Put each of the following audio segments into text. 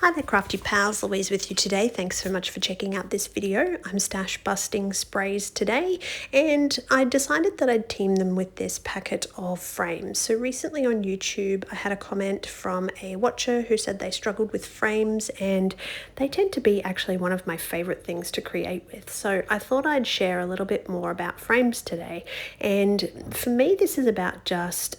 Hi there crafty pals, Louise with you today. Thanks so much for checking out this video. I'm stash busting sprays today and I decided that I'd team them with this packet of frames. So recently on YouTube I had a comment from a watcher who said they struggled with frames and they tend to be actually one of my favorite things to create with. So I thought I'd share a little bit more about frames today, and for me this is about just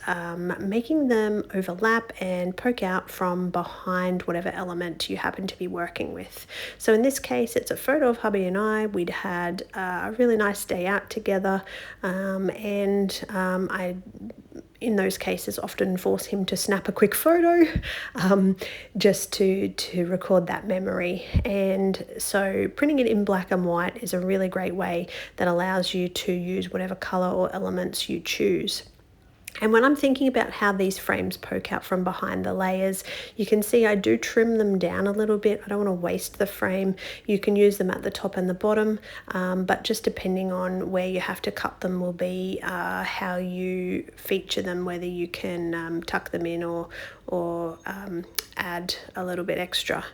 making them overlap and poke out from behind whatever element you happen to be working with. So in this case it's a photo of hubby and I. We'd had a really nice day out together, and I in those cases often force him to snap a quick photo just to record that memory. And so printing it in black and white is a really great way that allows you to use whatever color or elements you choose. And when I'm thinking about how these frames poke out from behind the layers, you can see I do trim them down a little bit. I don't want to waste the frame. You can use them at the top and the bottom, but just depending on where you have to cut them will be how you feature them, whether you can tuck them in or add a little bit extra.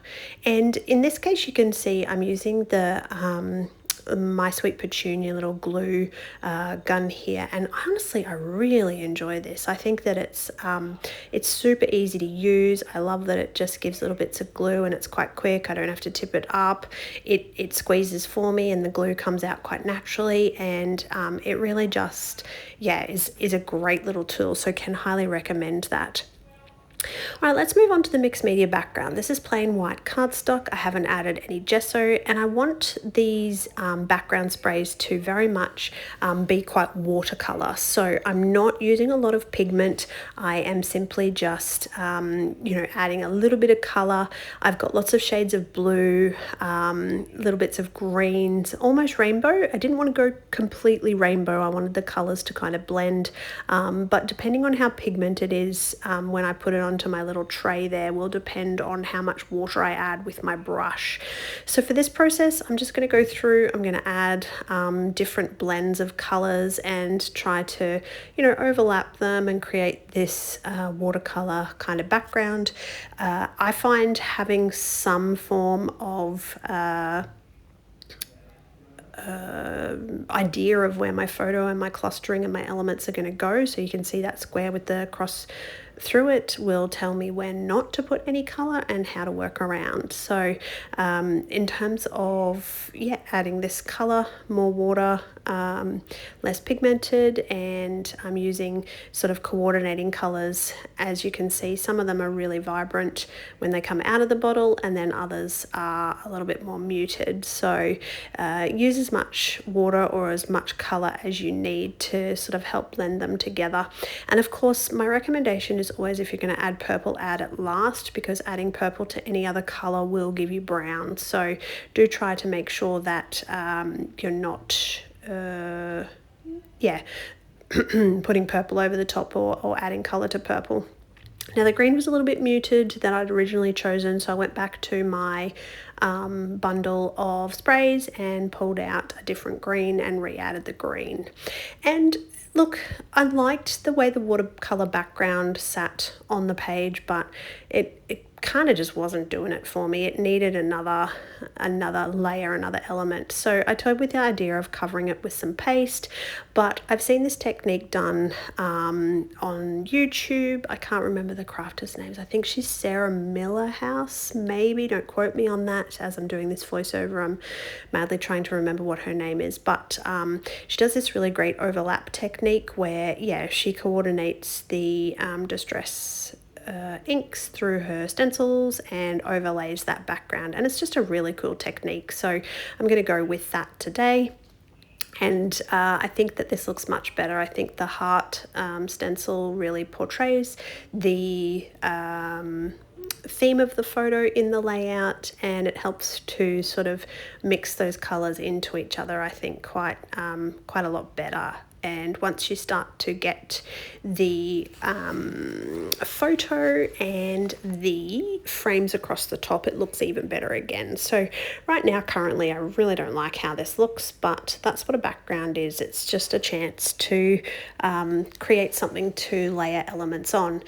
And in this case you can see I'm using the My Sweet Petunia little glue gun here, and honestly I really enjoy this. I think that it's super easy to use. I love that it just gives little bits of glue and it's quite quick. I don't have to tip it up. It squeezes for me and the glue comes out quite naturally, and it really just is a great little tool, so can highly recommend that. All right, let's move on to the mixed media background. This is plain white cardstock. I haven't added any gesso, and I want these background sprays to very much be quite watercolor. So I'm not using a lot of pigment. I am simply just, adding a little bit of color. I've got lots of shades of blue, little bits of greens, almost rainbow. I didn't want to go completely rainbow. I wanted the colors to kind of blend, but depending on how pigmented it is when I put it onto my little tray there will depend on how much water I add with my brush. So for this process I'm just going to go through, I'm going to add different blends of colors and try to overlap them and create this watercolor kind of background. I find having some form of idea of where my photo and my clustering and my elements are going to go, so you can see that square with the cross through it will tell me when not to put any color and how to work around. So in terms of adding this color, more water, less pigmented, and I'm using sort of coordinating colors. As you can see, some of them are really vibrant when they come out of the bottle, and then others are a little bit more muted. So use as much water or as much color as you need to sort of help blend them together. And of course my recommendation is always, if you're going to add purple, add it last, because adding purple to any other color will give you brown. So do try to make sure that you're not putting purple over the top or adding color to purple. Now the green was a little bit muted that I'd originally chosen, so I went back to my bundle of sprays and pulled out a different green and re-added the green. And look, I liked the way the watercolor background sat on the page, but it kind of just wasn't doing it for me. It needed another layer, another element. So I toyed with the idea of covering it with some paste, but I've seen this technique done on YouTube. I can't remember the crafter's names. I think she's Sarah Millerhouse, maybe. Don't quote me on that. As I'm doing this voiceover, I'm madly trying to remember what her name is, but she does this really great overlap technique where she coordinates the distress inks through her stencils and overlays that background, and it's just a really cool technique. So I'm going to go with that today, and I think that this looks much better. I think the heart stencil really portrays the theme of the photo in the layout, and it helps to sort of mix those colors into each other, I think, quite a lot better. And once you start to get the photo and the frames across the top, it looks even better again. So right now, currently, I really don't like how this looks, but that's what a background is. It's just a chance to create something to layer elements on.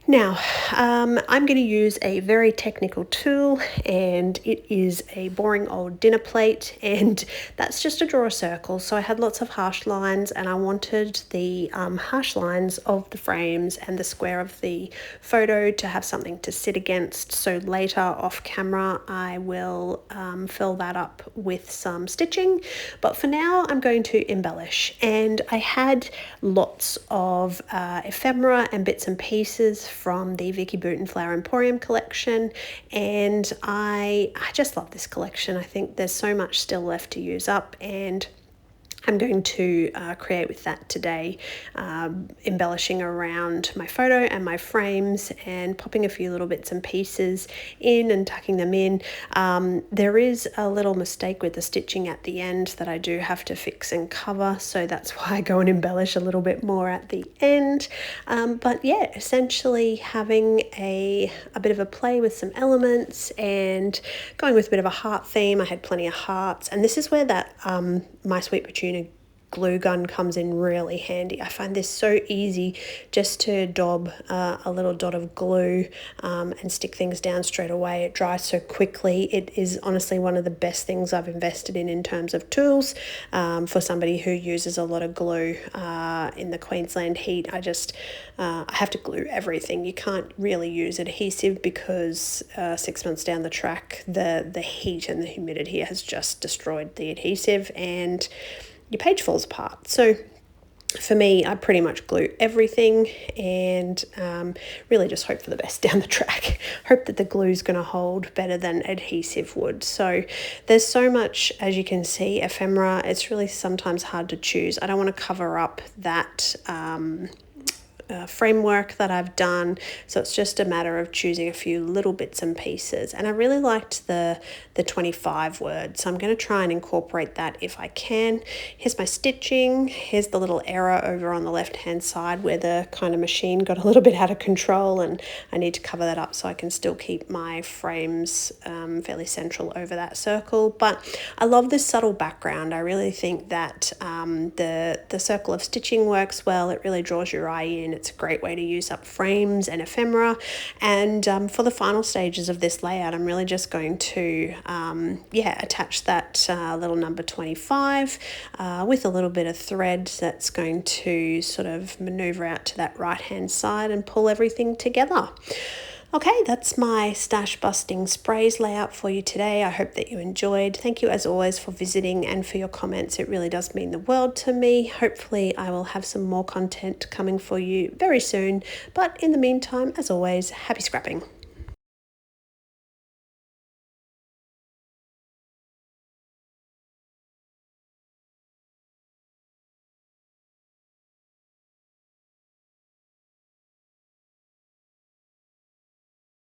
Now, I'm going to use a very technical tool, and it is a boring old dinner plate, and that's just to draw a circle. So I had lots of harsh lines, and I wanted the harsh lines of the frames and the square of the photo to have something to sit against. So later off camera, I will fill that up with some stitching. But for now, I'm going to embellish, and I had lots of ephemera and bits and pieces from the Vicky Flower Emporium collection, and I just love this collection. I think there's so much still left to use up, and I'm going to create with that today, embellishing around my photo and my frames and popping a few little bits and pieces in and tucking them in. There is a little mistake with the stitching at the end that I do have to fix and cover, so that's why I go and embellish a little bit more at the end. But yeah, essentially having a bit of a play with some elements and going with a bit of a heart theme. I had plenty of hearts, and this is where that My Sweet Petunia glue gun comes in really handy. I find this so easy, just to daub a little dot of glue and stick things down straight away. It dries so quickly. It is honestly one of the best things I've invested in terms of tools for somebody who uses a lot of glue in the Queensland heat. I have to glue everything. You can't really use adhesive because 6 months down the track, the heat and the humidity has just destroyed the adhesive, and your page falls apart. So for me, I pretty much glue everything, and really just hope for the best down the track. Hope that the glue is going to hold better than adhesive would. So there's so much, as you can see, ephemera. It's really sometimes hard to choose. I don't want to cover up that framework that I've done, so it's just a matter of choosing a few little bits and pieces. And I really liked the 25 word, so I'm going to try and incorporate that if I can. Here's my stitching. Here's the little error over on the left hand side where the kind of machine got a little bit out of control, and I need to cover that up so I can still keep my frames fairly central over that circle. But I love this subtle background. I really think that the circle of stitching works well. It really draws your eye in. It's a great way to use up frames and ephemera. And for the final stages of this layout, I'm really just going to attach that little number 25 with a little bit of thread that's going to sort of maneuver out to that right hand side and pull everything together. Okay, that's my stash busting sprays layout for you today. I hope that you enjoyed. Thank you as always for visiting and for your comments. It really does mean the world to me. Hopefully I will have some more content coming for you very soon. But in the meantime, as always, happy scrapping.